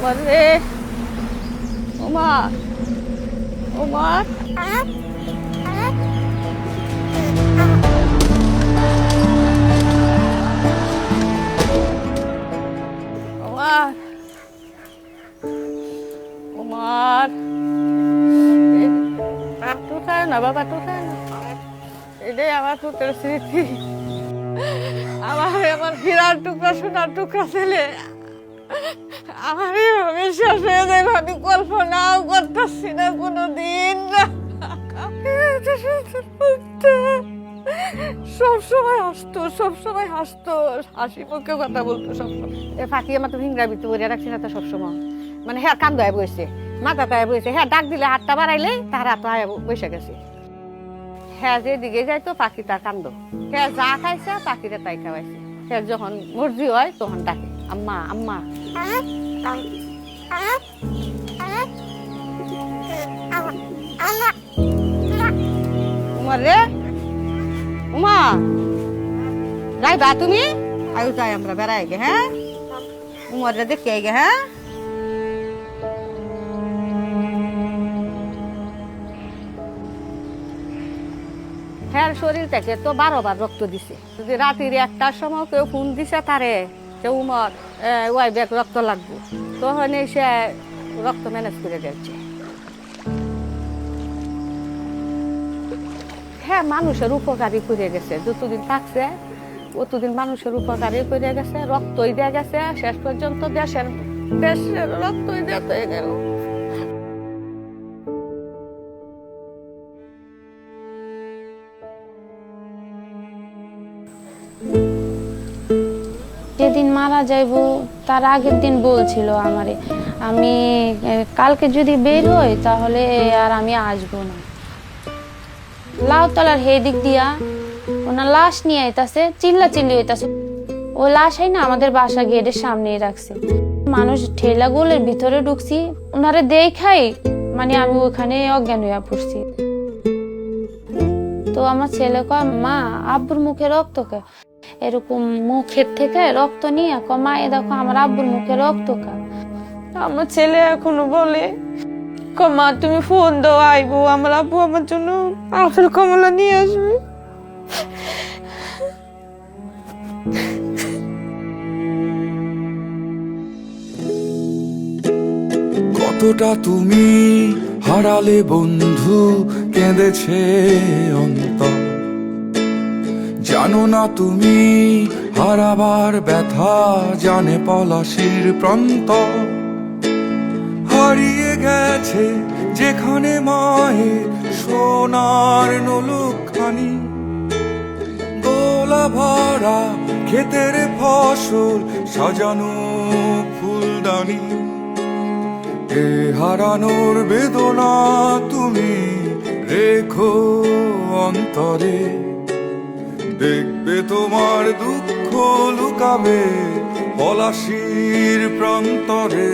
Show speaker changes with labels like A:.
A: বলে ওমা ওমা ওমা ওমার তুই না বাবা তুই না এটাই আমার পুত্রের স্মৃতি। আমার হীরার টুকরা সোনার টুকরা ছেলে আমার বিশ্বাস হয়ে যায়, আমি কল্পনাও করতেছি না কোনোদিন। সবসময় হাসতো, সবসময় হাসতো, হাসি মুখে কথা বলতো সবসময়। ফাঁকি আমার তো ভিংরা ভিতরে বলে রাখছি না তো সবসময়, মানে হ্যাঁ কান্দ হয়ে বসছে, মাথাটা হয়ে বসছে, হ্যাঁ ডাক দিলে হাতটা বাড়াইলে তার হাত বসে গেছে। হ্যাঁ যেদিকে যাইতো পাখি তার কান্দ, হ্যাঁ যা খাইছে পাখিটা তাই খাওয়াইছে। হ্যাঁ যখন মর্জি হয় তখন ডাকে আম্মা আম্মা। উমার রে উমা যাইবা তুমি? আয়ু যাই আমরা বেড়াই গে। হ্যাঁ উমার রে দেখে গে। হ্যাঁ হ্যাঁ শরীর থেকে তো 12 বার রক্ত দিছে। যদি রাত্রির 1টার সময় কেউ ফোন দিছে তারে যে উমর ওই ব্যাগ রক্ত লাগবে, তখন সে রক্ত ম্যানেজ করে দিচ্ছে। হ্যাঁ মানুষের উপকারী করে গেছে, যতদিন থাকছে অতদিন মানুষের উপকারী করে গেছে, রক্তই দিয়ে গেছে, শেষ পর্যন্ত দেশের রক্তই দিয়ে গেল।
B: যেদিন মারা যাইব তার আগের দিন বলছিল আমারে, আমি কালকে যদি বের হই তাহলে আর আমি আসবো না। লাউতলার হে দিক দিয়া ওনার লাশ নিয়ে আইতাছে, চিল্লা চিল্লি হইতাছে। ওই লাশাই না আমাদের বাসা গেটের সামনে রাখছে। মানুষ ঠেলা গোলের ভিতরে ঢুকছি, ওনারে দেখাই মানে আমি ওখানে অজ্ঞান হইয়া পড়ছি। তো আমার ছেলে কয় মা আব্বুর মুখে রক্ত কে? এরকম মুখের থেকে রক্ত নিয়ে মায়ে দেখো আমার আব্বুর মুখে রক্ত কা। আমার ছেলে এখনো বলে মা তুমি ফোন দাও আইবো, আমার আব্বু আমার জন্য আপেল কমলা নিয়ে আসবে।
C: কতটা তুমি হারালে বন্ধু, কেঁদেছে অন্তর। জানো না তুমি হারাবার ব্যথা, জানে পলাশির প্রান্ত। হারিয়ে গেছে যেখানে মায়ের সোনার নলুকখানি, গোলা ভরা ক্ষেতের ফসল সাজানো ফুলদানি। এ হারানোর বেদনা তুমি রেখো অন্তরে, দেখবে তোমার দুঃখ লুকাবে পলাশির প্রান্তরে।